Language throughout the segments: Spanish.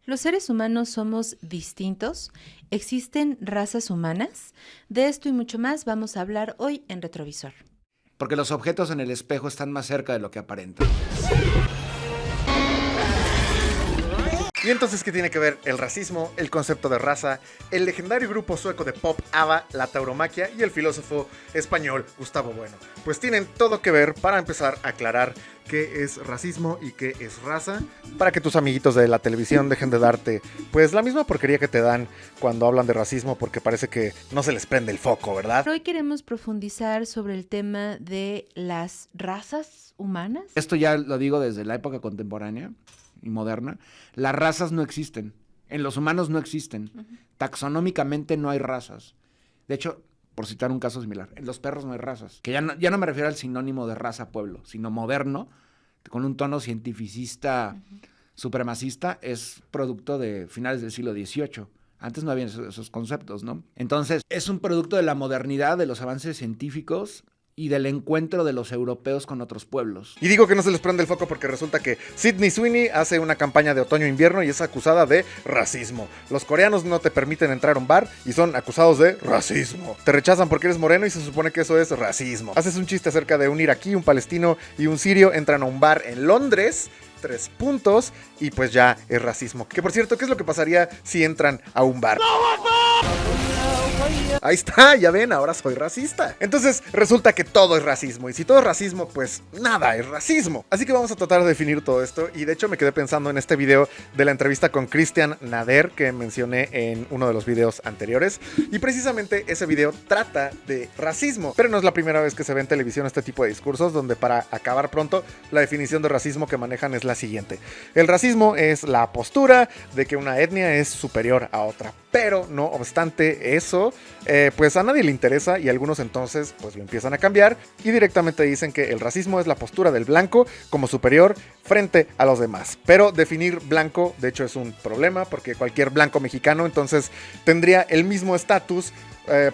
¿Los seres humanos somos distintos? ¿Existen razas humanas? De esto y mucho más vamos a hablar hoy en Retrovisor. Porque los objetos en el espejo están más cerca de lo que aparentan. ¿Y entonces qué tiene que ver el racismo, el concepto de raza, el legendario grupo sueco de pop ABBA, la tauromaquia y el filósofo español Gustavo Bueno? Pues tienen todo que ver para empezar a aclarar qué es racismo y qué es raza, para que tus amiguitos de la televisión dejen de darte pues la misma porquería que te dan cuando hablan de racismo, porque parece que no se les prende el foco, ¿verdad? Hoy queremos profundizar sobre el tema de las razas humanas. Esto ya lo digo desde la época contemporánea y moderna. Las razas no existen. En los humanos no existen. Taxonómicamente no hay razas. De hecho, por citar un caso similar, en los perros no hay razas. Que ya no me refiero al sinónimo de raza pueblo, sino moderno, con un tono cientificista, supremacista, es producto de finales del siglo XVIII. Antes no había esos conceptos, ¿no? Entonces, es un producto de la modernidad, de los avances científicos y del encuentro de los europeos con otros pueblos. Y digo que no se les prende el foco porque resulta que Sydney Sweeney hace una campaña de otoño-invierno y es acusada de racismo. Los coreanos no te permiten entrar a un bar y son acusados de racismo. Te rechazan porque eres moreno y se supone que eso es racismo. Haces un chiste acerca de un iraquí, un palestino y un sirio, entran a un bar en Londres, 3 puntos, y pues ya es racismo. Que por cierto, ¿qué es lo que pasaría si entran a un bar? Ahí está, ya ven, ahora soy racista. Entonces resulta que todo es racismo, y si todo es racismo, pues nada es racismo. Así que vamos a tratar de definir todo esto, y de hecho me quedé pensando en este video de la entrevista con Christian Nader que mencioné en uno de los videos anteriores, y precisamente ese video trata de racismo. Pero no es la primera vez que se ve en televisión este tipo de discursos, donde para acabar pronto, la definición de racismo que manejan es la siguiente: el racismo es la postura de que una etnia es superior a otra. Pero no obstante eso, pues a nadie le interesa, y algunos entonces pues lo empiezan a cambiar y directamente dicen que el racismo es la postura del blanco como superior frente a los demás. Pero definir blanco de hecho es un problema, porque cualquier blanco mexicano entonces tendría el mismo estatus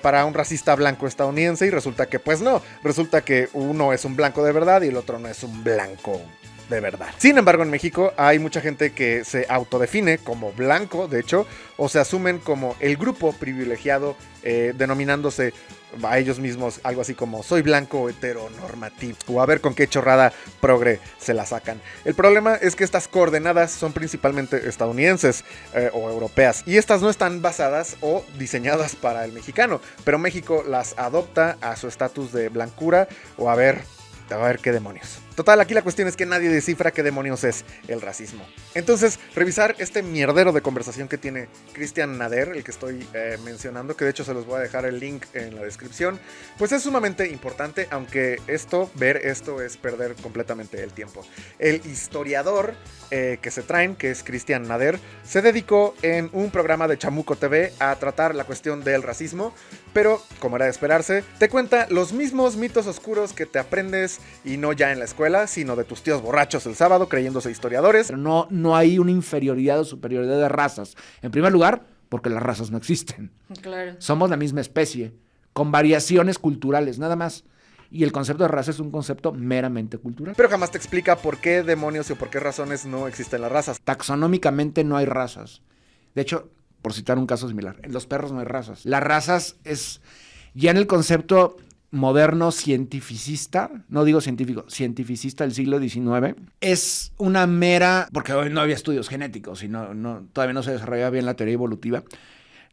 para un racista blanco estadounidense, y resulta que pues no, resulta que uno es un blanco de verdad y el otro no es un blanco de verdad. Sin embargo, en México hay mucha gente que se autodefine como blanco, de hecho, o se asumen como el grupo privilegiado, denominándose a ellos mismos algo así como soy blanco heteronormativo, o a ver con qué chorrada progre se la sacan. El problema es que estas coordenadas son principalmente estadounidenses o europeas, y estas no están basadas o diseñadas para el mexicano, pero México las adopta a su estatus de blancura, o a ver qué demonios. Total, aquí la cuestión es que nadie descifra qué demonios es el racismo. Entonces, revisar este mierdero de conversación que tiene Christian Nader, el que estoy mencionando, que de hecho se los voy a dejar el link en la descripción, pues es sumamente importante, aunque ver esto es perder completamente el tiempo. El historiador que se traen, que es Christian Nader, se dedicó en un programa de Chamuco TV a tratar la cuestión del racismo, pero, como era de esperarse, te cuenta los mismos mitos oscuros que te aprendes, y no ya en la escuela, sino de tus tíos borrachos el sábado creyéndose historiadores. Pero no hay una inferioridad o superioridad de razas. En primer lugar, porque las razas no existen. Claro. Somos la misma especie, con variaciones culturales, nada más. Y el concepto de raza es un concepto meramente cultural. Pero jamás te explica por qué demonios y por qué razones no existen las razas. Taxonómicamente no hay razas. De hecho, por citar un caso similar, en los perros no hay razas. Las razas es, ya en el concepto moderno cientificista, no digo científico, cientificista del siglo XIX, es una mera, porque hoy no había estudios genéticos y todavía no se desarrollaba bien la teoría evolutiva,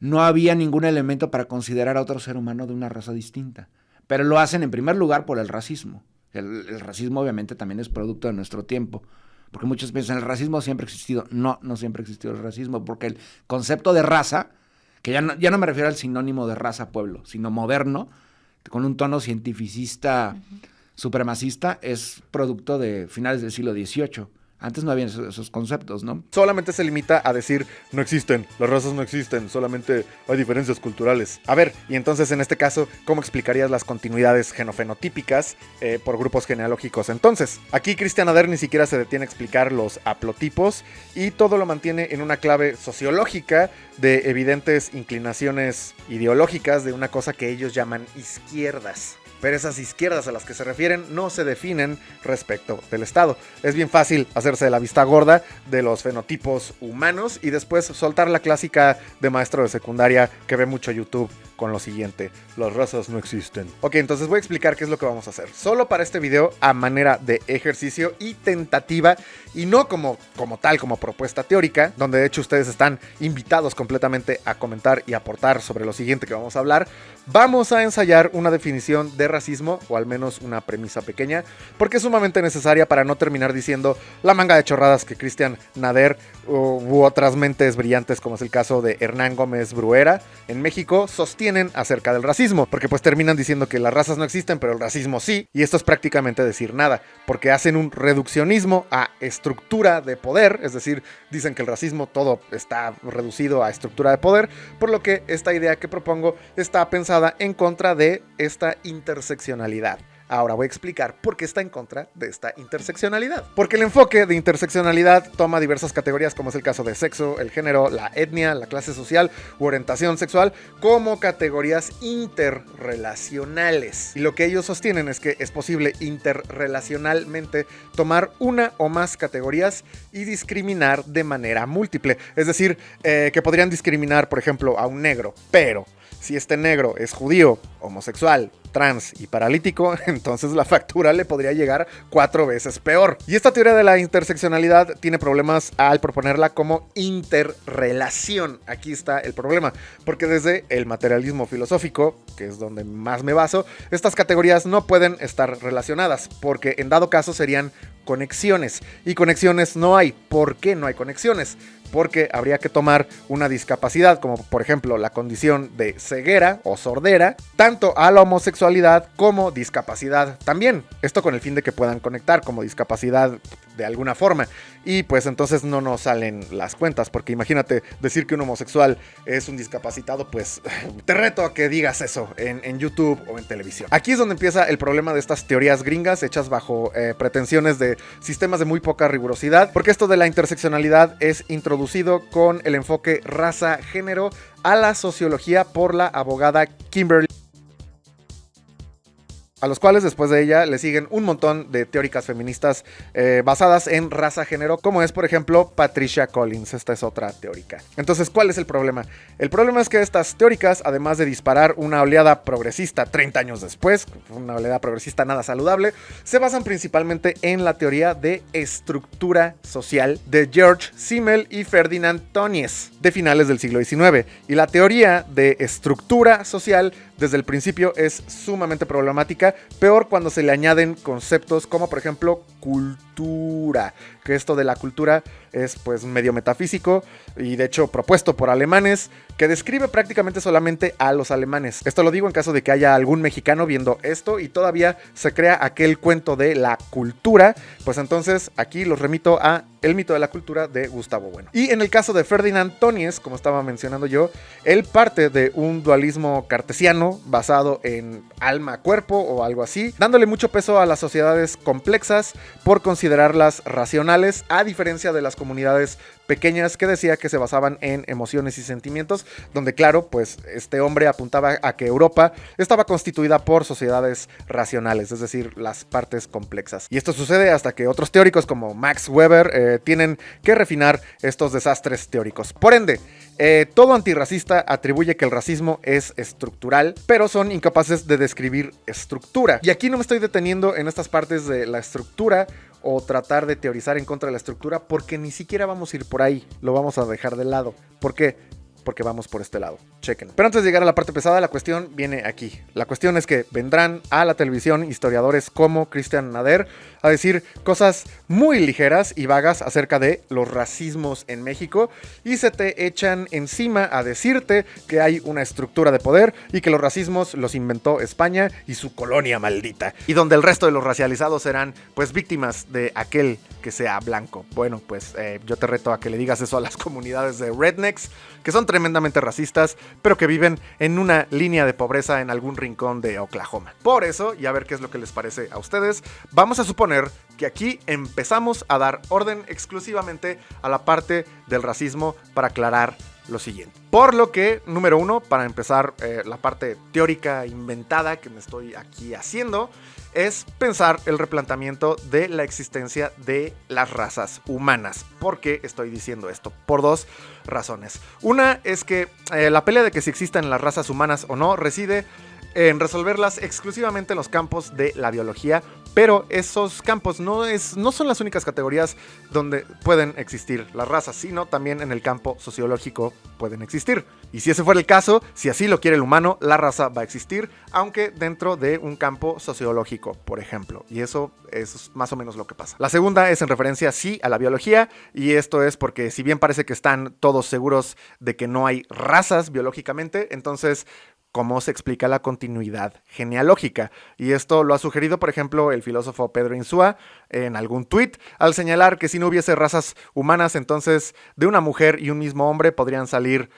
no había ningún elemento para considerar a otro ser humano de una raza distinta. Pero lo hacen en primer lugar por el racismo. El racismo obviamente también es producto de nuestro tiempo, porque muchos piensan el racismo siempre ha existido. No siempre ha existido el racismo, porque el concepto de raza, que ya no me refiero al sinónimo de raza pueblo, sino moderno, con un tono cientificista, supremacista, es producto de finales del siglo XVIII. Antes no había esos conceptos, ¿no? Solamente se limita a decir, no existen, las razas no existen, solamente hay diferencias culturales. A ver, y entonces en este caso, ¿cómo explicarías las continuidades genofenotípicas por grupos genealógicos entonces? Aquí Christian Nader ni siquiera se detiene a explicar los haplotipos, y todo lo mantiene en una clave sociológica de evidentes inclinaciones ideológicas de una cosa que ellos llaman izquierdas. pero esas izquierdas a las que se refieren no se definen respecto del Estado. Es bien fácil hacerse de la vista gorda de los fenotipos humanos y después soltar la clásica de maestro de secundaria que ve mucho YouTube con lo siguiente: las razas no existen. Ok, entonces voy a explicar qué es lo que vamos a hacer. Solo para este video, a manera de ejercicio y tentativa, y no como tal, como propuesta teórica, donde de hecho ustedes están invitados completamente a comentar y aportar sobre lo siguiente que vamos a hablar. Vamos a ensayar una definición de racismo, o al menos una premisa pequeña, porque es sumamente necesaria para no terminar diciendo la manga de chorradas que Cristian Nader u otras mentes brillantes, como es el caso de Hernán Gómez Bruera en México, sostienen acerca del racismo, porque pues terminan diciendo que las razas no existen, pero el racismo sí, y esto es prácticamente decir nada, porque hacen un reduccionismo a estructura de poder, es decir, dicen que el racismo todo está reducido a estructura de poder, por lo que esta idea que propongo está pensada en contra de esta interseccionalidad. Ahora voy a explicar por qué está en contra de esta interseccionalidad. Porque el enfoque de interseccionalidad toma diversas categorías, como es el caso de sexo, el género, la etnia, la clase social u orientación sexual, como categorías interrelacionales. Y lo que ellos sostienen es que es posible interrelacionalmente tomar una o más categorías y discriminar de manera múltiple. Es decir, que podrían discriminar, por ejemplo, a un negro, pero si este negro es judío, homosexual, trans y paralítico, entonces la factura le podría llegar 4 veces peor. Y esta teoría de la interseccionalidad tiene problemas al proponerla como interrelación. Aquí está el problema, porque desde el materialismo filosófico, que es donde más me baso, estas categorías no pueden estar relacionadas, porque en dado caso serían conexiones, y conexiones no hay. ¿Por qué no hay conexiones? Porque habría que tomar una discapacidad, como por ejemplo la condición de ceguera o sordera, tanto a la homosexualidad como discapacidad también. Esto con el fin de que puedan conectar como discapacidad de alguna forma. Y pues entonces no nos salen las cuentas, porque imagínate decir que un homosexual es un discapacitado, pues te reto a que digas eso en YouTube o en televisión. Aquí es donde empieza el problema de estas teorías gringas hechas bajo pretensiones de sistemas de muy poca rigurosidad, porque esto de la interseccionalidad es introducido con el enfoque raza-género a la sociología por la abogada Kimberly, a los cuales después de ella le siguen un montón de teóricas feministas basadas en raza-género, como es por ejemplo Patricia Collins. Esta es otra teórica. Entonces, ¿cuál es el problema? El problema es que estas teóricas, además de disparar una oleada progresista 30 años después, una oleada progresista nada saludable, se basan principalmente en la teoría de estructura social de George Simmel y Ferdinand Tönnies de finales del siglo XIX. Y la teoría de estructura social desde el principio es sumamente problemática, peor cuando se le añaden conceptos como por ejemplo cultura, que esto de la cultura es pues medio metafísico y de hecho propuesto por alemanes, que describe prácticamente solamente a los alemanes. Esto lo digo en caso de que haya algún mexicano viendo esto y todavía se crea aquel cuento de la cultura, pues entonces aquí los remito a El mito de la cultura de Gustavo Bueno. Y en el caso de Ferdinand Tönnies, como estaba mencionando yo, él parte de un dualismo cartesiano basado en alma-cuerpo o algo así, dándole mucho peso a las sociedades complexas por considerarlas racionales, a diferencia de las comunidades pequeñas que decía que se basaban en emociones y sentimientos, donde claro, pues este hombre apuntaba a que Europa estaba constituida por sociedades racionales, es decir, las partes complexas. Y esto sucede hasta que otros teóricos como Max Weber tienen que refinar estos desastres teóricos. Por ende, todo antirracista atribuye que el racismo es estructural, pero son incapaces de describir estructura. Y aquí no me estoy deteniendo en estas partes de la estructura o tratar de teorizar en contra de la estructura, porque ni siquiera vamos a ir por ahí, lo vamos a dejar de lado. ¿Por qué? Porque vamos por este lado, chequen. Pero antes de llegar a la parte pesada, la cuestión viene aquí. La cuestión es que vendrán a la televisión historiadores como Cristian Nader a decir cosas muy ligeras y vagas acerca de los racismos en México y se te echan encima a decirte que hay una estructura de poder y que los racismos los inventó España y su colonia maldita, y donde el resto de los racializados serán pues víctimas de aquel que sea blanco. Bueno, pues yo te reto a que le digas eso a las comunidades de rednecks, que son tremendamente racistas, pero que viven en una línea de pobreza en algún rincón de Oklahoma. Por eso, y a ver qué es lo que les parece a ustedes, vamos a suponer que aquí empezamos a dar orden exclusivamente a la parte del racismo para aclarar lo siguiente. Por lo que, número 1, para empezar la parte teórica inventada que me estoy aquí haciendo, es pensar el replanteamiento de la existencia de las razas humanas. ¿Por qué estoy diciendo esto? Por 2 razones. Una es que la pelea de que si existen las razas humanas o no reside en resolverlas exclusivamente en los campos de la biología, pero esos campos no son las únicas categorías donde pueden existir las razas, sino también en el campo sociológico pueden existir. Y si ese fuera el caso, si así lo quiere el humano, la raza va a existir, aunque dentro de un campo sociológico, por ejemplo. Y eso es más o menos lo que pasa. La segunda es en referencia, sí, a la biología, y esto es porque si bien parece que están todos seguros de que no hay razas biológicamente, entonces cómo se explica la continuidad genealógica. Y esto lo ha sugerido, por ejemplo, el filósofo Pedro Insúa en algún tuit, al señalar que si no hubiese razas humanas, entonces de una mujer y un mismo hombre podrían salir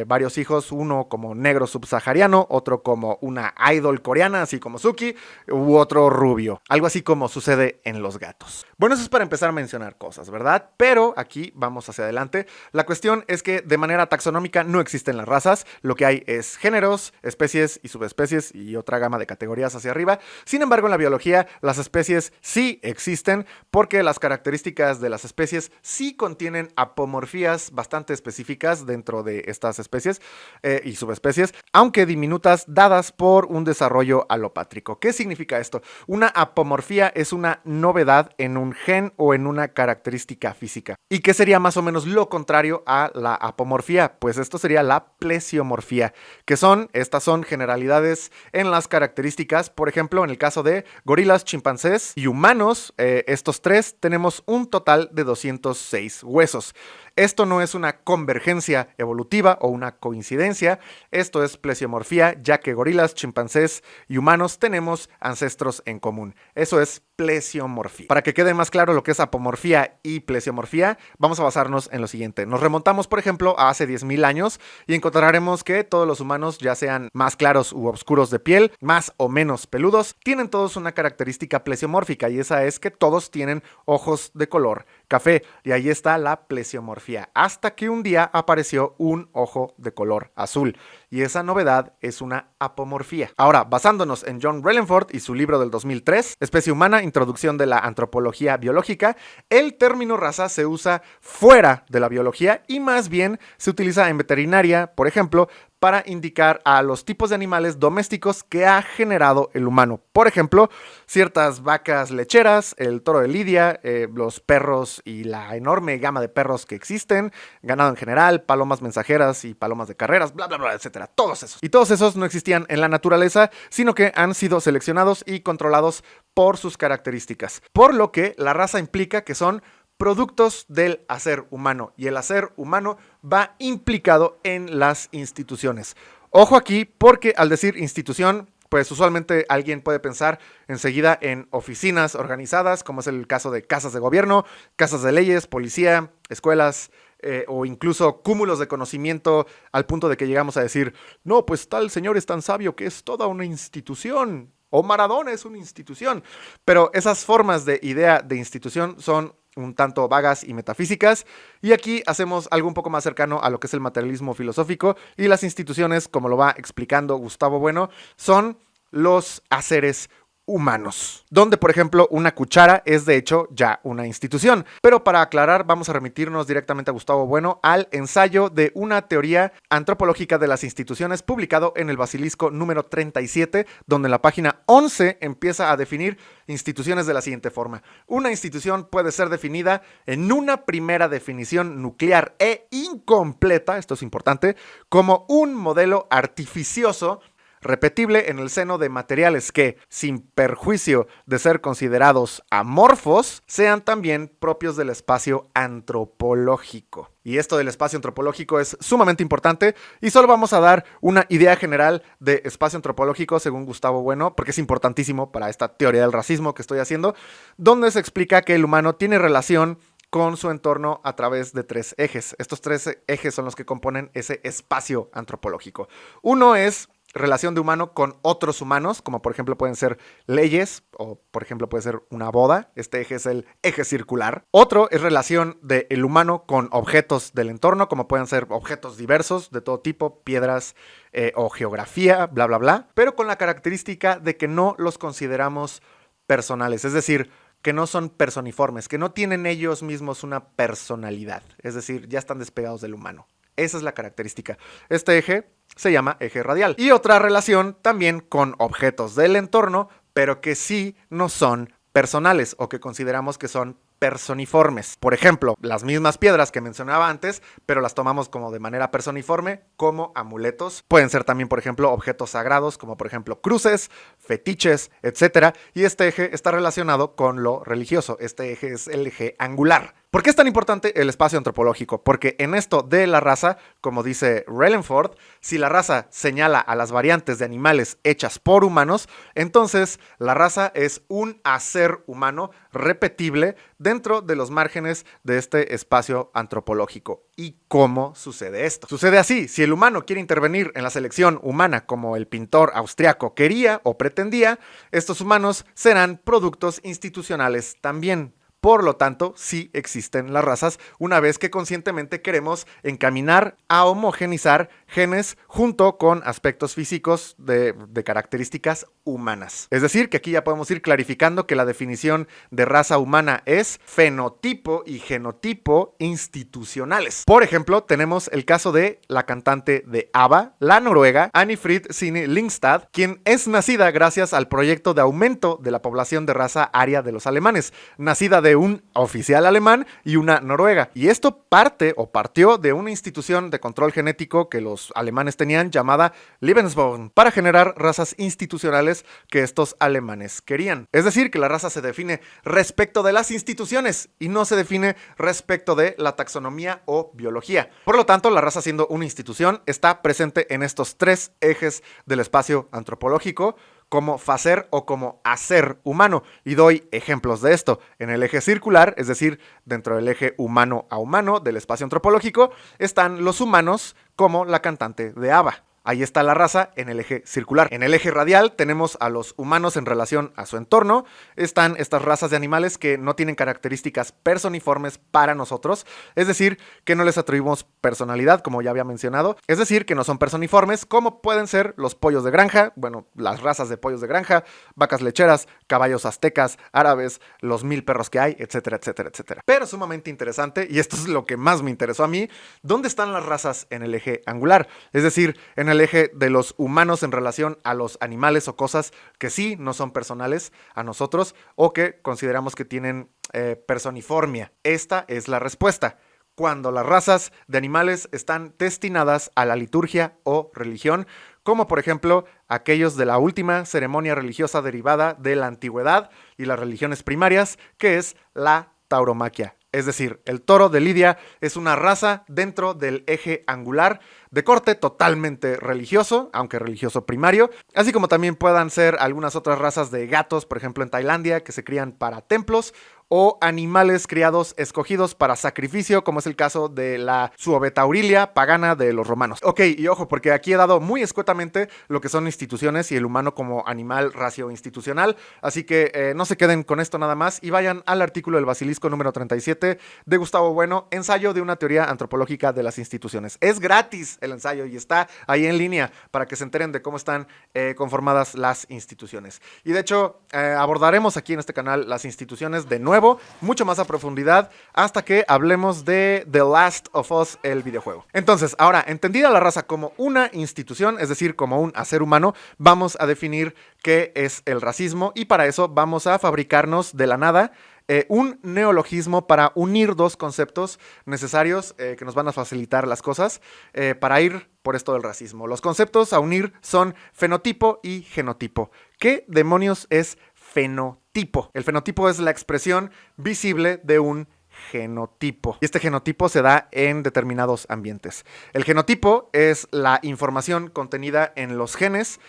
varios hijos, uno como negro subsahariano, otro como una idol coreana, así como Suki, u otro rubio. Algo así como sucede en los gatos. Bueno, eso es para empezar a mencionar cosas, ¿verdad? Pero aquí vamos hacia adelante. La cuestión es que de manera taxonómica no existen las razas. Lo que hay es géneros, especies y subespecies y otra gama de categorías hacia arriba. Sin embargo, en la biología, las especies sí existen porque las características de las especies sí contienen apomorfías bastante específicas dentro de estas especies y subespecies, aunque diminutas, dadas por un desarrollo alopátrico. ¿Qué significa esto? Una apomorfía es una novedad en un gen o en una característica física. ¿Y qué sería más o menos lo contrario a la apomorfía? Pues esto sería la plesiomorfía, que estas son generalidades en las características. Por ejemplo, en el caso de gorilas, chimpancés y humanos, estos 3 tenemos un total de 206 huesos. Esto no es una convergencia evolutiva o una coincidencia, esto es plesiomorfía, ya que gorilas, chimpancés y humanos tenemos ancestros en común. Eso es plesiomorfía. Para que quede más claro lo que es apomorfía y plesiomorfía, vamos a basarnos en lo siguiente. Nos remontamos, por ejemplo, a hace 10.000 años y encontraremos que todos los humanos, ya sean más claros u oscuros de piel, más o menos peludos, tienen todos una característica plesiomórfica, y esa es que todos tienen ojos de color café, y ahí está la plesiomorfía, hasta que un día apareció un ojo de color azul, y esa novedad es una apomorfía. Ahora, basándonos en John Rellenford y su libro del 2003, Especie humana, introducción de la antropología biológica, el término raza se usa fuera de la biología y más bien se utiliza en veterinaria, por ejemplo, para indicar a los tipos de animales domésticos que ha generado el humano. Por ejemplo, ciertas vacas lecheras, el toro de Lidia, los perros y la enorme gama de perros que existen, ganado en general, palomas mensajeras y palomas de carreras, bla, bla, bla, etcétera. Todos esos. Y todos esos no existían en la naturaleza, sino que han sido seleccionados y controlados por sus características. Por lo que la raza implica que son productos del hacer humano, y el hacer humano va implicado en las instituciones. Ojo aquí, porque al decir institución, pues usualmente alguien puede pensar enseguida en oficinas organizadas, como es el caso de casas de gobierno, casas de leyes, policía, escuelas, o incluso cúmulos de conocimiento al punto de que llegamos a decir, no, pues tal señor es tan sabio que es toda una institución, o Maradona es una institución. Pero esas formas de idea de institución son un tanto vagas y metafísicas, y aquí hacemos algo un poco más cercano a lo que es el materialismo filosófico, y las instituciones, como lo va explicando Gustavo Bueno, son los haceres humanos, donde por ejemplo una cuchara es de hecho ya una institución. Pero para aclarar, vamos a remitirnos directamente a Gustavo Bueno al ensayo de una teoría antropológica de las instituciones, publicado en el Basilisco número 37, donde en la página 11 empieza a definir instituciones de la siguiente forma. Una institución puede ser definida en una primera definición nuclear e incompleta, esto es importante, como un modelo artificioso repetible en el seno de materiales que, sin perjuicio de ser considerados amorfos, sean también propios del espacio antropológico. Y esto del espacio antropológico es sumamente importante, y solo vamos a dar una idea general de espacio antropológico según Gustavo Bueno, porque es importantísimo para esta teoría del racismo que estoy haciendo, donde se explica que el humano tiene relación con su entorno a través de 3 ejes. Estos 3 ejes son los que componen ese espacio antropológico. Uno es relación de humano con otros humanos, como por ejemplo pueden ser leyes o por ejemplo puede ser una boda. Este eje es el eje circular. Otro es relación del humano con objetos del entorno, como pueden ser objetos diversos de todo tipo, piedras o geografía, bla, bla, bla, pero con la característica de que no los consideramos personales, es decir, que no son personiformes, que no tienen ellos mismos una personalidad, es decir, ya están despegados del humano. Esa es la característica. Este eje se llama eje radial. Y otra relación también con objetos del entorno, pero que sí no son personales o que consideramos que son personiformes. Por ejemplo, las mismas piedras que mencionaba antes, pero las tomamos como de manera personiforme, como amuletos. Pueden ser también, por ejemplo, objetos sagrados, como por ejemplo cruces, fetiches, etc. Y este eje está relacionado con lo religioso. Este eje es el eje angular. ¿Por qué es tan importante el espacio antropológico? Porque en esto de la raza, como dice Rellenford, si la raza señala a las variantes de animales hechas por humanos, entonces la raza es un hacer humano repetible dentro de los márgenes de este espacio antropológico. ¿Y cómo sucede esto? Sucede así: si el humano quiere intervenir en la selección humana como el pintor austriaco quería o pretendía, estos humanos serán productos institucionales también. Por lo tanto, sí existen las razas una vez que conscientemente queremos encaminar a homogenizar genes junto con aspectos físicos de características humanas. Es decir, que aquí ya podemos ir clarificando que la definición de raza humana es fenotipo y genotipo institucionales. Por ejemplo, tenemos el caso de la cantante de ABBA, la noruega Anni-Frid Sine Lyngstad, quien es nacida gracias al proyecto de aumento de la población de raza aria de los alemanes, nacida de un oficial alemán y una noruega. Y esto partió de una institución de control genético que los alemanes tenían llamada Lebensborn para generar razas institucionales que estos alemanes querían. Es decir, que la raza se define respecto de las instituciones y no se define respecto de la taxonomía o biología. Por lo tanto, la raza, siendo una institución, está presente en estos tres ejes del espacio antropológico, como facer o como hacer humano. Y doy ejemplos de esto. En el eje circular, es decir, dentro del eje humano a humano del espacio antropológico, están los humanos como la cantante de ABBA. Ahí está la raza en el eje circular. En el eje radial tenemos a los humanos en relación a su entorno. Están estas razas de animales que no tienen características personiformes para nosotros. Es decir, que no les atribuimos personalidad, como ya había mencionado. Es decir, que no son personiformes, como pueden ser los pollos de granja, bueno, las razas de pollos de granja, vacas lecheras, caballos aztecas, árabes, los 1000 perros que hay, etcétera, etcétera, etcétera. Pero sumamente interesante, y esto es lo que más me interesó a mí, ¿dónde están las razas en el eje angular? Es decir, en el eje de los humanos en relación a los animales o cosas que sí no son personales a nosotros o que consideramos que tienen personiformia. Esta es la respuesta: cuando las razas de animales están destinadas a la liturgia o religión, como por ejemplo aquellos de la última ceremonia religiosa derivada de la antigüedad y las religiones primarias, que es la tauromaquia. Es decir, el toro de Lidia es una raza dentro del eje angular de corte totalmente religioso, aunque religioso primario, así como también puedan ser algunas otras razas de gatos, por ejemplo en Tailandia, que se crían para templos, o animales criados escogidos para sacrificio, como es el caso de la Suovetaurilia pagana de los romanos. Ok, y ojo, porque aquí he dado muy escuetamente lo que son instituciones y el humano como animal racioinstitucional, así que no se queden con esto nada más y vayan al artículo del Basilisco número 37 de Gustavo Bueno, ensayo de una teoría antropológica de las instituciones. Es gratis el ensayo y está ahí en línea para que se enteren de cómo están conformadas las instituciones. Y de hecho, abordaremos aquí en este canal las instituciones de nuevo, mucho más a profundidad, hasta que hablemos de The Last of Us, el videojuego. Entonces, ahora, entendida la raza como una institución, es decir, como un hacer humano, vamos a definir qué es el racismo, y para eso vamos a fabricarnos de la nada un neologismo para unir dos conceptos necesarios que nos van a facilitar las cosas para ir por esto del racismo. Los conceptos a unir son fenotipo y genotipo. ¿Qué demonios es fenotipo? El fenotipo es la expresión visible de un genotipo. Y este genotipo se da en determinados ambientes. El genotipo es la información contenida en los genes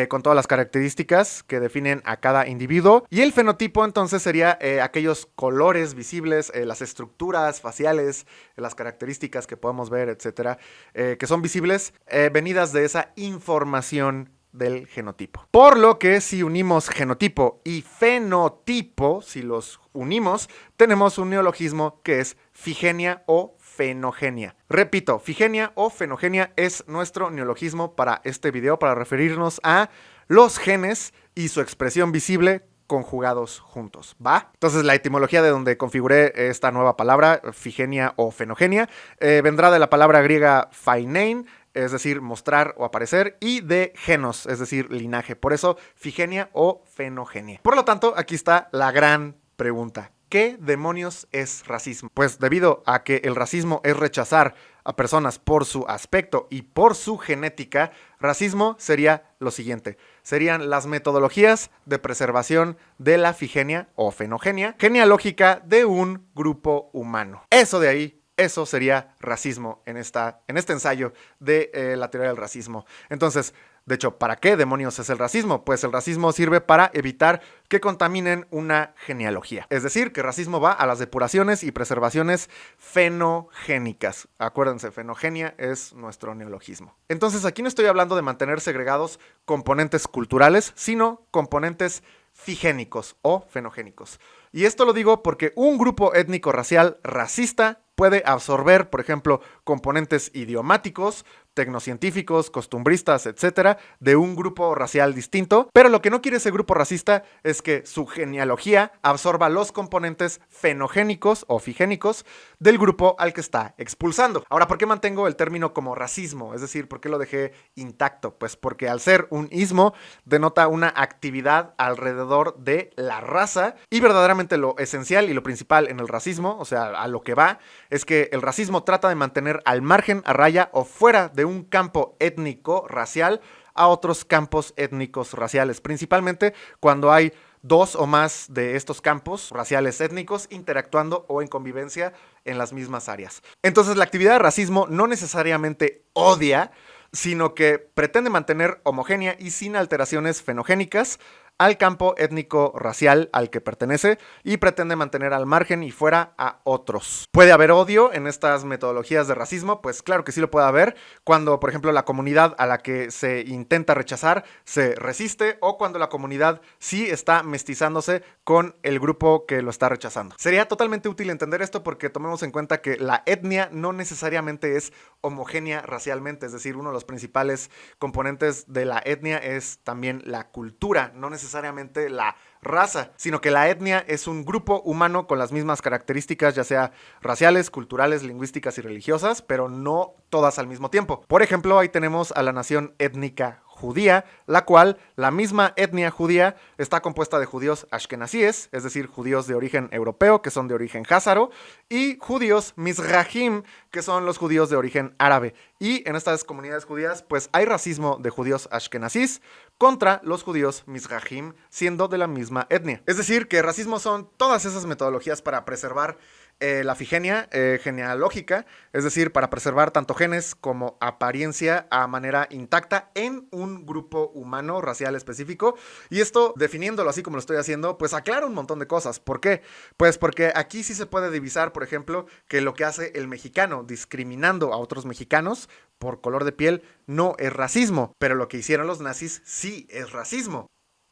con todas las características que definen a cada individuo. Y el fenotipo entonces sería aquellos colores visibles, las estructuras faciales, las características que podemos ver, etcétera, que son visibles venidas de esa información del genotipo. Por lo que si unimos genotipo y fenotipo, si los unimos, tenemos un neologismo que es figenia o fenogenia. Repito, figenia o fenogenia es nuestro neologismo para este video, para referirnos a los genes y su expresión visible conjugados juntos, ¿va? Entonces la etimología de donde configuré esta nueva palabra, figenia o fenogenia, vendrá de la palabra griega phainein, es decir, mostrar o aparecer, y de genos, es decir, linaje. Por eso, figenia o fenogenia. Por lo tanto, aquí está la gran pregunta. ¿Qué demonios es racismo? Pues debido a que el racismo es rechazar a personas por su aspecto y por su genética, racismo sería lo siguiente. Serían las metodologías de preservación de la figenia o fenogenia genealógica de un grupo humano. Eso sería racismo en este ensayo de la teoría del racismo. Entonces, de hecho, ¿para qué demonios es el racismo? Pues el racismo sirve para evitar que contaminen una genealogía. Es decir, que racismo va a las depuraciones y preservaciones fenogénicas. Acuérdense, fenogenia es nuestro neologismo. Entonces, aquí no estoy hablando de mantener segregados componentes culturales, sino componentes figénicos o fenogénicos. Y esto lo digo porque un grupo étnico-racial racista puede absorber, por ejemplo, componentes idiomáticos, tecnocientíficos, costumbristas, etcétera, de un grupo racial distinto, pero lo que no quiere ese grupo racista es que su genealogía absorba los componentes fenogénicos o figénicos del grupo al que está expulsando. Ahora, ¿por qué mantengo el término como racismo? Es decir, ¿por qué lo dejé intacto? Pues porque al ser un ismo denota una actividad alrededor de la raza y verdaderamente lo esencial y lo principal en el racismo, o sea, a lo que va, es que el racismo trata de mantener al margen, a raya o fuera de un campo étnico racial a otros campos étnicos raciales, principalmente cuando hay dos o más de estos campos raciales étnicos interactuando o en convivencia en las mismas áreas. Entonces, la actividad de racismo no necesariamente odia, sino que pretende mantener homogénea y sin alteraciones fenogénicas al campo étnico racial al que pertenece y pretende mantener al margen y fuera a otros. ¿Puede haber odio en estas metodologías de racismo? Pues claro que sí lo puede haber cuando, por ejemplo, la comunidad a la que se intenta rechazar se resiste o cuando la comunidad sí está mestizándose con el grupo que lo está rechazando. Sería totalmente útil entender esto porque tomemos en cuenta que la etnia no necesariamente es homogénea racialmente, es decir, uno de los principales componentes de la etnia es también la cultura, no necesariamente la raza, sino que la etnia es un grupo humano con las mismas características, ya sea raciales, culturales, lingüísticas y religiosas, pero no todas al mismo tiempo. Por ejemplo, ahí tenemos a la nación étnica judía, la cual, la misma etnia judía, está compuesta de judíos ashkenazíes, es decir, judíos de origen europeo, que son de origen házaro, y judíos mizrahim, que son los judíos de origen árabe. Y en estas comunidades judías, pues hay racismo de judíos ashkenazíes contra los judíos mizrahim, siendo de la misma etnia. Es decir, que racismo son todas esas metodologías para preservar la figenia genealógica, es decir, para preservar tanto genes como apariencia a manera intacta en un grupo humano racial específico. Y esto, definiéndolo así como lo estoy haciendo, pues aclara un montón de cosas. ¿Por qué? Pues porque aquí sí se puede divisar, por ejemplo, que lo que hace el mexicano discriminando a otros mexicanos por color de piel no es racismo, pero lo que hicieron los nazis sí es racismo.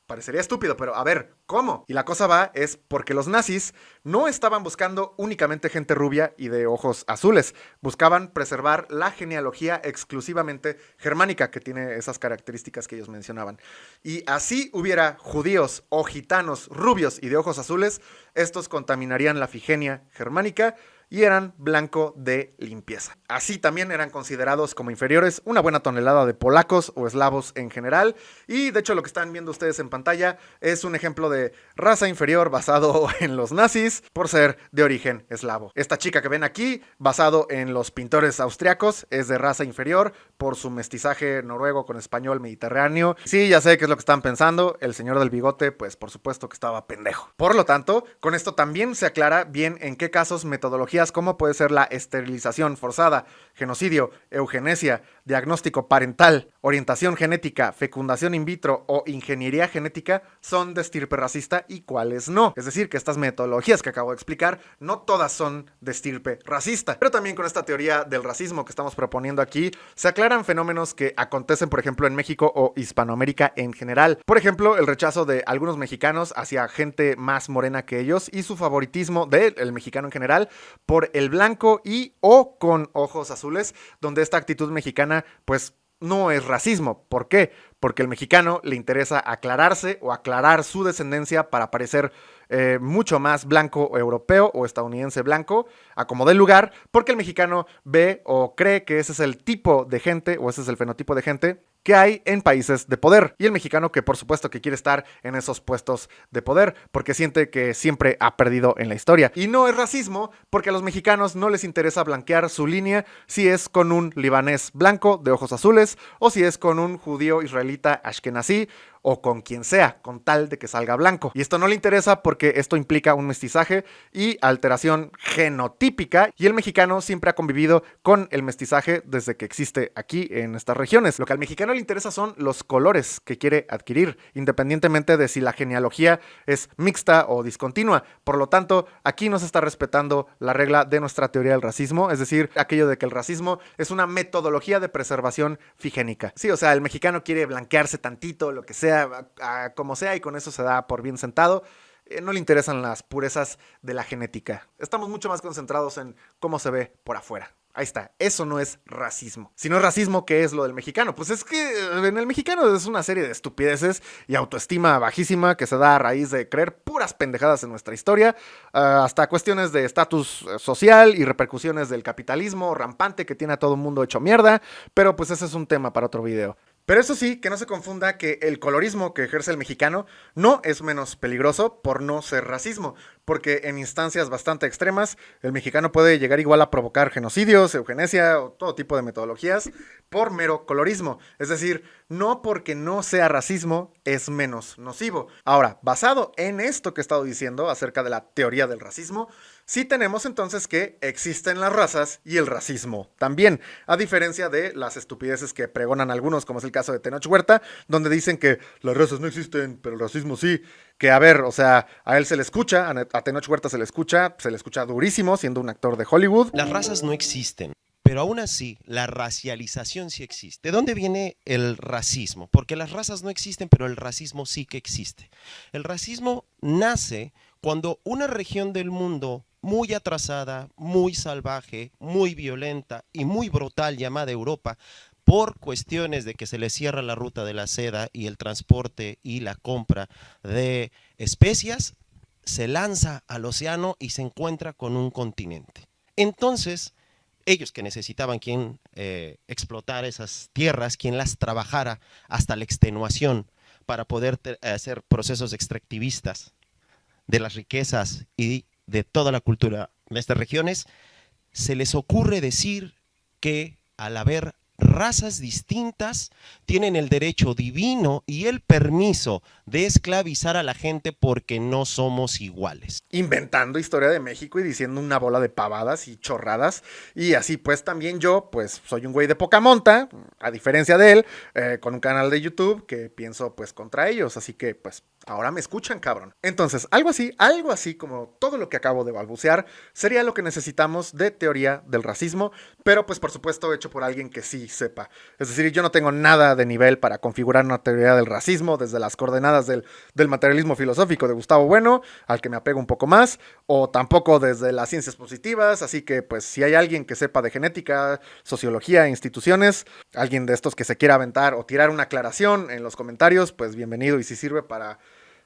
Parecería estúpido, pero a ver, ¿cómo? Y la cosa va es porque los nazis no estaban buscando únicamente gente rubia y de ojos azules. Buscaban preservar la genealogía exclusivamente germánica, que tiene esas características que ellos mencionaban. Y así hubiera judíos o gitanos rubios y de ojos azules, estos contaminarían la figenia germánica y eran blanco de limpieza. Así también eran considerados como inferiores una buena tonelada de polacos o eslavos en general, y de hecho lo que están viendo ustedes en pantalla es un ejemplo de raza inferior basado en los nazis por ser de origen eslavo. Esta chica que ven aquí, basado en los pintores austriacos, es de raza inferior por su mestizaje noruego con español mediterráneo. Sí, ya sé qué es lo que están pensando, el señor del bigote, pues por supuesto que estaba pendejo. Por lo tanto, con esto también se aclara bien en qué casos metodologías como puede ser la esterilización forzada, genocidio, eugenesia, diagnóstico parental orientación genética, fecundación in vitro o ingeniería genética son de estirpe racista y cuáles no. Es decir, que estas metodologías que acabo de explicar, no todas son de estirpe racista. Pero también con esta teoría del racismo que estamos proponiendo aquí, se aclaran fenómenos que acontecen, por ejemplo, en México o Hispanoamérica en general. Por ejemplo, el rechazo de algunos mexicanos hacia gente más morena que ellos y su favoritismo del mexicano en general por el blanco y o con ojos azules, donde esta actitud mexicana, pues, no es racismo. ¿Por qué? Porque al mexicano le interesa aclararse o aclarar su descendencia para parecer mucho más blanco o europeo o estadounidense blanco, a como dé lugar, porque el mexicano ve o cree que ese es el tipo de gente o ese es el fenotipo de gente que hay en países de poder. Y el mexicano que por supuesto que quiere estar en esos puestos de poder porque siente que siempre ha perdido en la historia. Y no es racismo porque a los mexicanos no les interesa blanquear su línea si es con un libanés blanco de ojos azules o si es con un judío israelita ashkenazí o con quien sea, con tal de que salga blanco. Y esto no le interesa porque esto implica un mestizaje y alteración genotípica, y el mexicano siempre ha convivido con el mestizaje desde que existe aquí en estas regiones. Lo que al mexicano le interesa son los colores que quiere adquirir, independientemente de si la genealogía es mixta o discontinua. Por lo tanto, aquí no se está respetando la regla de nuestra teoría del racismo, es decir, aquello de que el racismo es una metodología de preservación figénica. Sí, o sea, el mexicano quiere blanquearse tantito, lo que sea, como sea, y con eso se da por bien sentado. No le interesan las purezas de la genética. Estamos mucho más concentrados en cómo se ve por afuera. Ahí está, eso no es racismo. Si no es racismo, ¿qué es lo del mexicano? Pues es que en el mexicano es una serie de estupideces y autoestima bajísima que se da a raíz de creer puras pendejadas en nuestra historia, hasta cuestiones de estatus social y repercusiones del capitalismo rampante que tiene a todo el mundo hecho mierda, pero pues ese es un tema para otro video. Pero eso sí, que no se confunda que el colorismo que ejerce el mexicano no es menos peligroso por no ser racismo, porque en instancias bastante extremas el mexicano puede llegar igual a provocar genocidios, eugenesia o todo tipo de metodologías por mero colorismo. Es decir, no porque no sea racismo es menos nocivo. Ahora, basado en esto que he estado diciendo acerca de la teoría del racismo, sí tenemos entonces que existen las razas y el racismo también, a diferencia de las estupideces que pregonan algunos, como es el caso de Tenoch Huerta, donde dicen que las razas no existen, pero el racismo sí. Que a ver, o sea, a él se le escucha, a Tenoch Huerta se le escucha durísimo siendo un actor de Hollywood. Las razas no existen, pero aún así la racialización sí existe. ¿De dónde viene el racismo? Porque las razas no existen, pero el racismo sí que existe. El racismo nace cuando una región del mundo muy atrasada, muy salvaje, muy violenta y muy brutal llamada Europa, por cuestiones de que se le cierra la ruta de la seda y el transporte y la compra de especias, se lanza al océano y se encuentra con un continente. Entonces, ellos que necesitaban quien explotara esas tierras, quien las trabajara hasta la extenuación para poder hacer procesos extractivistas de las riquezas y de toda la cultura de estas regiones, se les ocurre decir que al haber razas distintas tienen el derecho divino y el permiso de esclavizar a la gente porque no somos iguales. Inventando historia de México y diciendo una bola de pavadas y chorradas. Y así pues también yo pues soy un güey de poca monta, a diferencia de él, con un canal de YouTube que pienso pues contra ellos. Así que pues ahora me escuchan, cabrón. Entonces, algo así como todo lo que acabo de balbucear, sería lo que necesitamos de teoría del racismo, pero pues por supuesto hecho por alguien que sí sepa. Es decir, yo no tengo nada de nivel para configurar una teoría del racismo desde las coordenadas del materialismo filosófico de Gustavo Bueno, al que me apego un poco más, o tampoco desde las ciencias positivas, así que pues si hay alguien que sepa de genética, sociología, instituciones, alguien de estos que se quiera aventar o tirar una aclaración en los comentarios, pues bienvenido, y si sirve para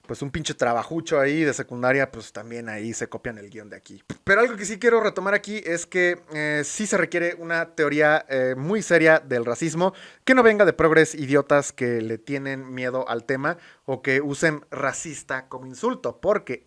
pues un pinche trabajucho ahí de secundaria, pues también ahí se copian el guión de aquí. Pero algo que sí quiero retomar aquí es que sí se requiere una teoría muy seria del racismo, que no venga de progres idiotas que le tienen miedo al tema o que usen racista como insulto, porque,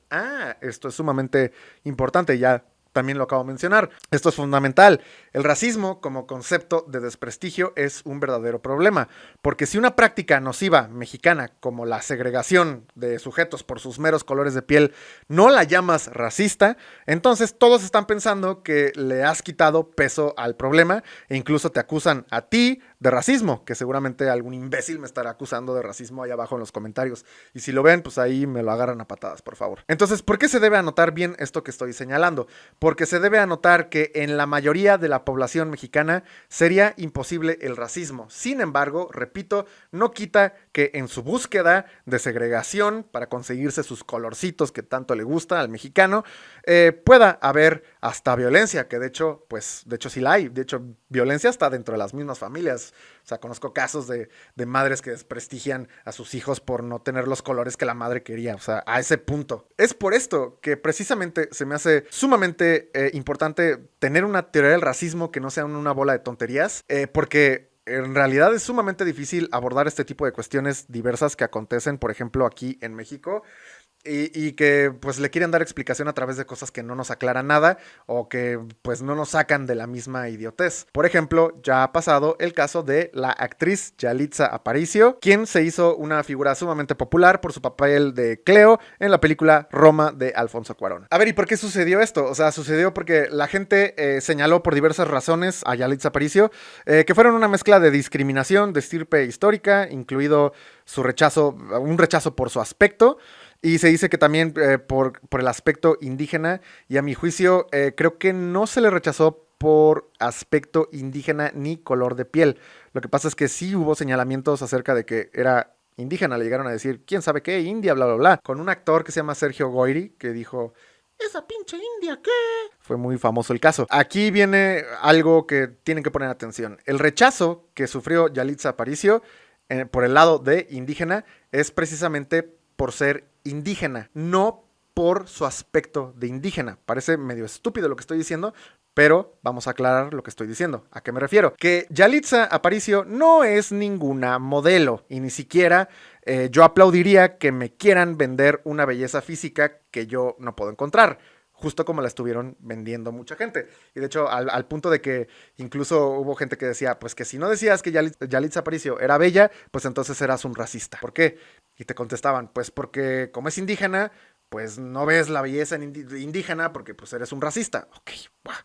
esto es sumamente importante, ya también lo acabo de mencionar. Esto es fundamental. El racismo como concepto de desprestigio es un verdadero problema, porque si una práctica nociva mexicana como la segregación de sujetos por sus meros colores de piel no la llamas racista, entonces todos están pensando que le has quitado peso al problema e incluso te acusan a ti de racismo, que seguramente algún imbécil me estará acusando de racismo ahí abajo en los comentarios. Y si lo ven, pues ahí me lo agarran a patadas, por favor. Entonces, ¿por qué se debe anotar bien esto que estoy señalando? Porque se debe anotar que en la mayoría de la población mexicana sería imposible el racismo. Sin embargo, repito, no quita que en su búsqueda de segregación para conseguirse sus colorcitos que tanto le gusta al mexicano, pueda haber hasta violencia, que de hecho sí la hay. De hecho, violencia está dentro de las mismas familias. O sea, conozco casos de madres que desprestigian a sus hijos por no tener los colores que la madre quería. O sea, a ese punto. Es por esto que precisamente se me hace sumamente importante tener una teoría del racismo que no sea una bola de tonterías, porque en realidad es sumamente difícil abordar este tipo de cuestiones diversas que acontecen, por ejemplo, aquí en México. Y que pues le quieren dar explicación a través de cosas que no nos aclaran nada o que pues no nos sacan de la misma idiotez. Por ejemplo, ya ha pasado el caso de la actriz Yalitza Aparicio, quien se hizo una figura sumamente popular por su papel de Cleo en la película Roma de Alfonso Cuarón. A ver, ¿y por qué sucedió esto? O sea, sucedió porque la gente señaló por diversas razones a Yalitza Aparicio que fueron una mezcla de discriminación de estirpe histórica, incluido un rechazo por su aspecto. Y se dice que también por el aspecto indígena, y a mi juicio creo que no se le rechazó por aspecto indígena ni color de piel. Lo que pasa es que sí hubo señalamientos acerca de que era indígena, le llegaron a decir, quién sabe qué, India, bla, bla, bla. Con un actor que se llama Sergio Goyri, que dijo, ¿esa pinche India qué? Fue muy famoso el caso. Aquí viene algo que tienen que poner atención. El rechazo que sufrió Yalitza Aparicio por el lado de indígena es precisamente por ser indígena, no por su aspecto de indígena. Parece medio estúpido lo que estoy diciendo, pero vamos a aclarar lo que estoy diciendo. ¿A qué me refiero? Que Yalitza Aparicio no es ninguna modelo y ni siquiera yo aplaudiría que me quieran vender una belleza física que yo no puedo encontrar. Justo como la estuvieron vendiendo mucha gente. Y de hecho, al punto de que incluso hubo gente que decía, pues que si no decías que Yalitza Aparicio era bella, pues entonces eras un racista. ¿Por qué? Y te contestaban, pues porque como es indígena, pues no ves la belleza indígena porque pues eres un racista. Ok, ¡buah!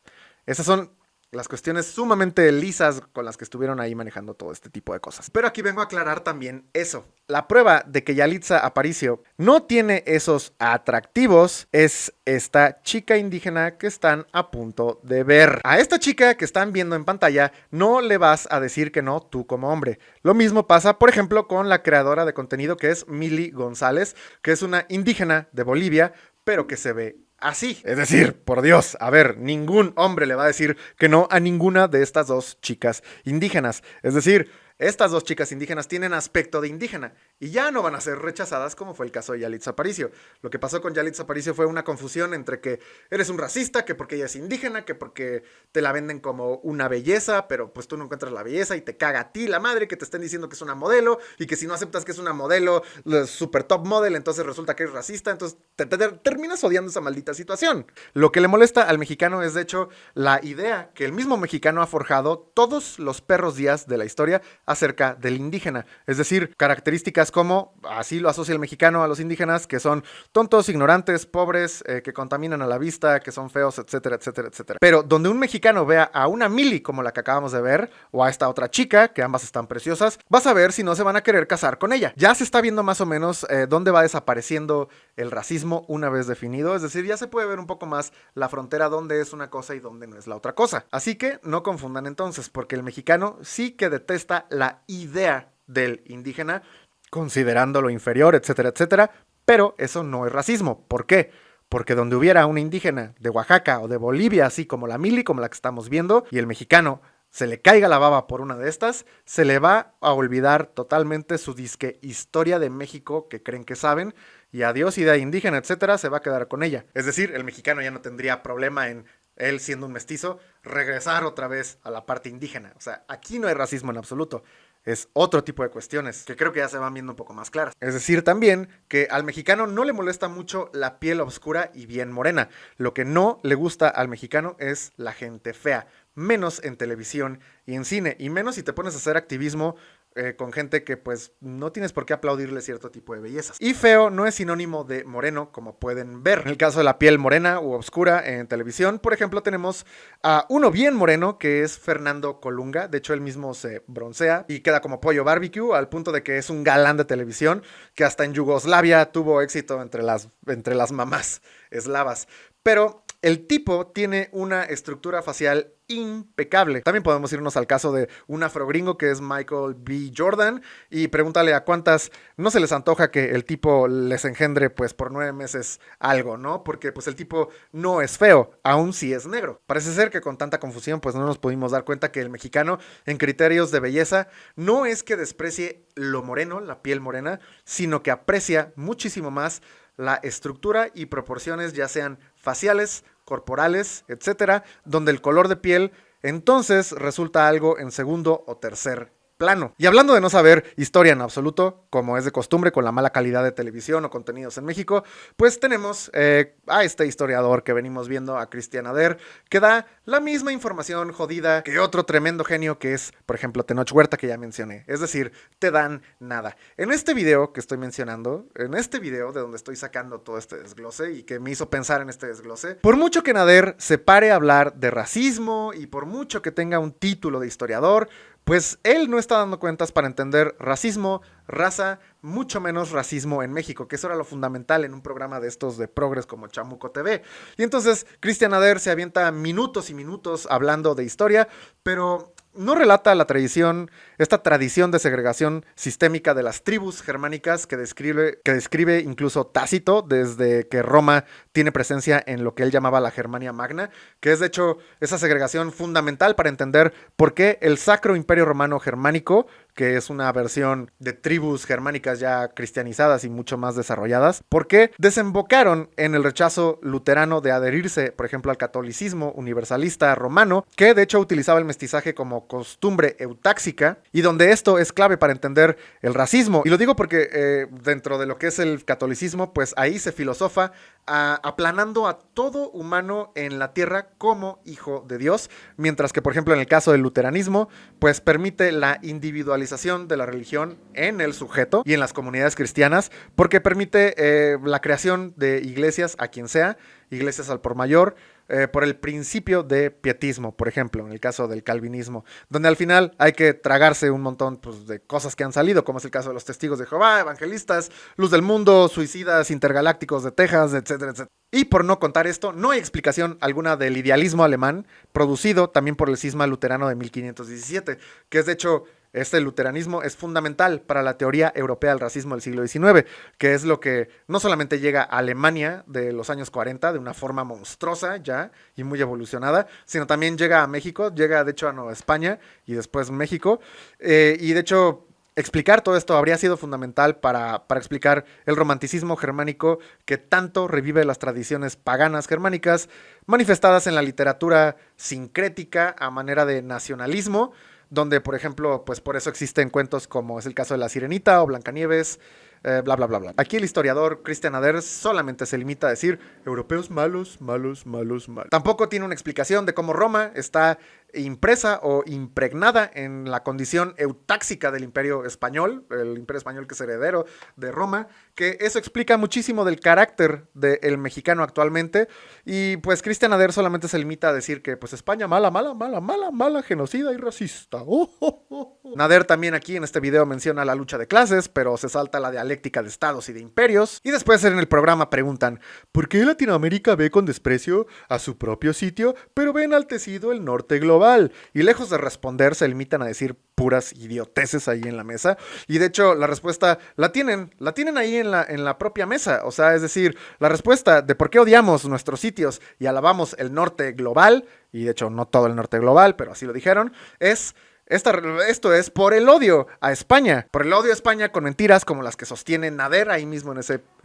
Esas son las cuestiones sumamente lisas con las que estuvieron ahí manejando todo este tipo de cosas. Pero aquí vengo a aclarar también eso. La prueba de que Yalitza Aparicio no tiene esos atractivos es esta chica indígena que están a punto de ver. A esta chica que están viendo en pantalla no le vas a decir que no tú como hombre. Lo mismo pasa, por ejemplo, con la creadora de contenido que es Mili González, que es una indígena de Bolivia, pero que se ve así. Es decir, por Dios, a ver, ningún hombre le va a decir que no a ninguna de estas dos chicas indígenas. Es decir, estas dos chicas indígenas tienen aspecto de indígena y ya no van a ser rechazadas como fue el caso de Yalitza Aparicio. Lo que pasó con Yalitza Aparicio fue una confusión entre que eres un racista, que porque ella es indígena, que porque te la venden como una belleza, pero pues tú no encuentras la belleza y te caga a ti la madre que te estén diciendo que es una modelo y que si no aceptas que es una modelo, super top model, entonces resulta que es racista, entonces te terminas odiando esa maldita situación. Lo que le molesta al mexicano es de hecho la idea que el mismo mexicano ha forjado todos los perros días de la historia acerca del indígena. Es decir, características como, así lo asocia el mexicano a los indígenas, que son tontos, ignorantes, pobres, que contaminan a la vista, que son feos, etcétera, etcétera, etcétera. Pero donde un mexicano vea a una Mili como la que acabamos de ver, o a esta otra chica, que ambas están preciosas, vas a ver si no se van a querer casar con ella. Ya se está viendo más o menos dónde va desapareciendo el racismo una vez definido. Es decir, ya se puede ver un poco más la frontera dónde es una cosa y dónde no es la otra cosa. Así que no confundan entonces, porque el mexicano sí que detesta la idea del indígena, considerándolo inferior, etcétera, etcétera, pero eso no es racismo. ¿Por qué? Porque donde hubiera una indígena de Oaxaca o de Bolivia, así como la Mili, como la que estamos viendo, y el mexicano se le caiga la baba por una de estas, se le va a olvidar totalmente su disque historia de México que creen que saben, y adiós idea indígena, etcétera, se va a quedar con ella. Es decir, el mexicano ya no tendría problema en él siendo un mestizo, regresar otra vez a la parte indígena. O sea, aquí no hay racismo en absoluto. Es otro tipo de cuestiones que creo que ya se van viendo un poco más claras. Es decir, también que al mexicano no le molesta mucho la piel oscura y bien morena. Lo que no le gusta al mexicano es la gente fea. menos en televisión y en cine, y menos si te pones a hacer activismo con gente que pues no tienes por qué aplaudirle cierto tipo de bellezas. Y feo no es sinónimo de moreno, como pueden ver. En el caso de la piel morena u oscura en televisión, por ejemplo, tenemos a uno bien moreno, que es Fernando Colunga. De hecho, él mismo se broncea y queda como pollo barbecue, al punto de que es un galán de televisión, que hasta en Yugoslavia tuvo éxito entre las mamás eslavas. Pero el tipo tiene una estructura facial impecable. También podemos irnos al caso de un afrogringo que es Michael B. Jordan, y pregúntale a cuántas no se les antoja que el tipo les engendre pues por 9 meses algo, ¿no? Porque pues el tipo no es feo, aun si es negro. Parece ser que con tanta confusión pues no nos pudimos dar cuenta que el mexicano en criterios de belleza no es que desprecie lo moreno, la piel morena, sino que aprecia muchísimo más la estructura y proporciones, ya sean faciales, corporales, etcétera, donde el color de piel entonces resulta algo en segundo o tercer plano. Y hablando de no saber historia en absoluto, como es de costumbre con la mala calidad de televisión o contenidos en México, pues tenemos a este historiador que venimos viendo, a Cristian Ader, que da la misma información jodida que otro tremendo genio que es, por ejemplo, Tenoch Huerta, que ya mencioné. Es decir, te dan nada. En este video que estoy mencionando, en este video de donde estoy sacando todo este desglose y que me hizo pensar en este desglose, por mucho que Nader se pare a hablar de racismo y por mucho que tenga un título de historiador, pues él no está dando cuentas para entender racismo, raza, mucho menos racismo en México, que eso era lo fundamental en un programa de estos de progres como Chamuco TV. Y entonces Cristian Ader se avienta minutos y minutos hablando de historia, pero no relata la tradición, esta tradición de segregación sistémica de las tribus germánicas que describe incluso Tácito desde que Roma tiene presencia en lo que él llamaba la Germania Magna, que es de hecho esa segregación fundamental para entender por qué el Sacro Imperio Romano Germánico, que es una versión de tribus germánicas ya cristianizadas y mucho más desarrolladas, por qué desembocaron en el rechazo luterano de adherirse, por ejemplo, al catolicismo universalista romano, que de hecho utilizaba el mestizaje como costumbre eutáxica, y donde esto es clave para entender el racismo. Y lo digo porque dentro de lo que es el catolicismo, pues ahí se filosofa aplanando a todo humano en la tierra como hijo de Dios, mientras que, por ejemplo, en el caso del luteranismo, pues permite la individualización de la religión en el sujeto y en las comunidades cristianas, porque permite la creación de iglesias a quien sea, iglesias al por mayor, por el principio de pietismo, por ejemplo, en el caso del calvinismo, donde al final hay que tragarse un montón pues, de cosas que han salido, como es el caso de los testigos de Jehová, evangelistas, luz del mundo, suicidas intergalácticos de Texas, etcétera, etcétera. Y por no contar esto, no hay explicación alguna del idealismo alemán, producido también por el cisma luterano de 1517, que es de hecho... Este luteranismo es fundamental para la teoría europea del racismo del siglo XIX, que es lo que no solamente llega a Alemania de los años 40 de una forma monstruosa ya y muy evolucionada, sino también llega a México, llega de hecho a Nueva España y después México, y de hecho... Explicar todo esto habría sido fundamental para explicar el romanticismo germánico que tanto revive las tradiciones paganas germánicas, manifestadas en la literatura sincrética a manera de nacionalismo, donde, por ejemplo, pues por eso existen cuentos como es el caso de La Sirenita o Blancanieves, bla, bla, bla, bla. Aquí el historiador Cristian Ader solamente se limita a decir europeos malos, malos, malos, malos. Tampoco tiene una explicación de cómo Roma está impresa o impregnada en la condición eutáxica del Imperio Español, el Imperio Español que es heredero de Roma, que eso explica muchísimo del carácter del mexicano actualmente, y pues Cristian Ader solamente se limita a decir que pues España mala, mala, mala, mala, mala, genocida y racista. Nader también aquí en este video menciona la lucha de clases, pero se salta la dialéctica de estados y de imperios, y después en el programa preguntan, ¿por qué Latinoamérica ve con desprecio a su propio sitio, pero ve enaltecido el norte global? Y lejos de responder, se limitan a decir puras idioteces ahí en la mesa. Y de hecho, la respuesta la tienen ahí en la propia mesa. O sea, es decir, la respuesta de por qué odiamos nuestros sitios y alabamos el norte global, y de hecho no todo el norte global, pero así lo dijeron, es... Esto es por el odio a España. Por el odio a España con mentiras como las que sostiene Nader ahí mismo en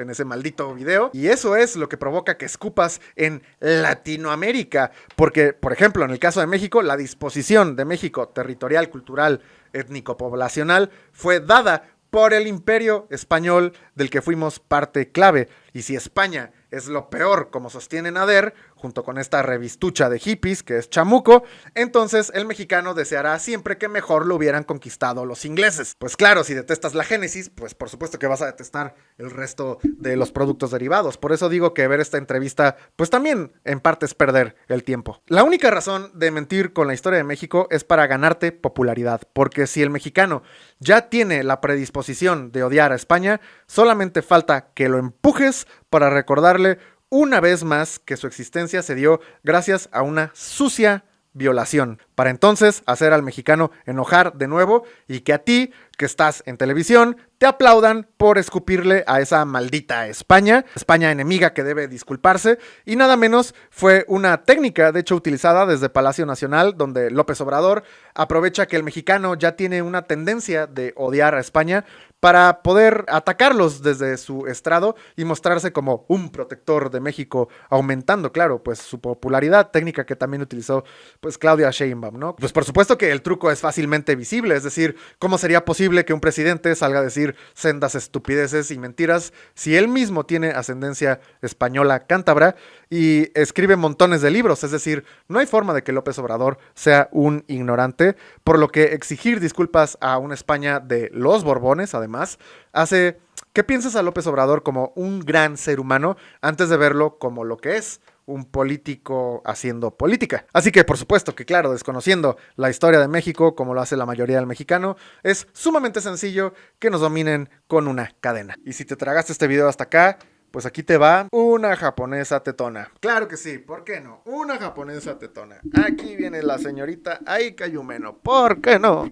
ese maldito video. Y eso es lo que provoca que escupas en Latinoamérica. Porque, por ejemplo, en el caso de México, la disposición de México territorial, cultural, étnico-poblacional fue dada por el Imperio Español del que fuimos parte clave. Y si España es lo peor, como sostiene Nader, junto con esta revistucha de hippies que es chamuco, entonces el mexicano deseará siempre que mejor lo hubieran conquistado los ingleses. Pues claro, si detestas la Génesis, pues por supuesto que vas a detestar el resto de los productos derivados. Por eso digo que ver esta entrevista, pues también en parte es perder el tiempo. La única razón de mentir con la historia de México es para ganarte popularidad, porque si el mexicano ya tiene la predisposición de odiar a España, solamente falta que lo empujes para recordarle una vez más que su existencia se dio gracias a una sucia violación, para entonces hacer al mexicano enojar de nuevo y que a ti, que estás en televisión, te aplaudan por escupirle a esa maldita España enemiga que debe disculparse, y nada menos fue una técnica de hecho utilizada desde Palacio Nacional, donde López Obrador aprovecha que el mexicano ya tiene una tendencia de odiar a España para poder atacarlos desde su estrado y mostrarse como un protector de México, aumentando, claro, pues su popularidad, técnica que también utilizó pues Claudia Sheinbaum, ¿no? Pues por supuesto que el truco es fácilmente visible, es decir, ¿cómo sería posible que un presidente salga a decir sendas estupideces y mentiras si él mismo tiene ascendencia española cántabra y escribe montones de libros? Es decir, no hay forma de que López Obrador sea un ignorante, por lo que exigir disculpas a una España de los Borbones, además, hace que pienses a López Obrador como un gran ser humano antes de verlo como lo que es, un político haciendo política. Así que por supuesto que claro, desconociendo la historia de México como lo hace la mayoría del mexicano, es sumamente sencillo que nos dominen con una cadena. Y si te tragaste este video hasta acá, pues aquí te va una japonesa tetona. Claro que sí, ¿por qué no? Una japonesa tetona. Aquí viene la señorita Aika Yumeno, ¿por qué no?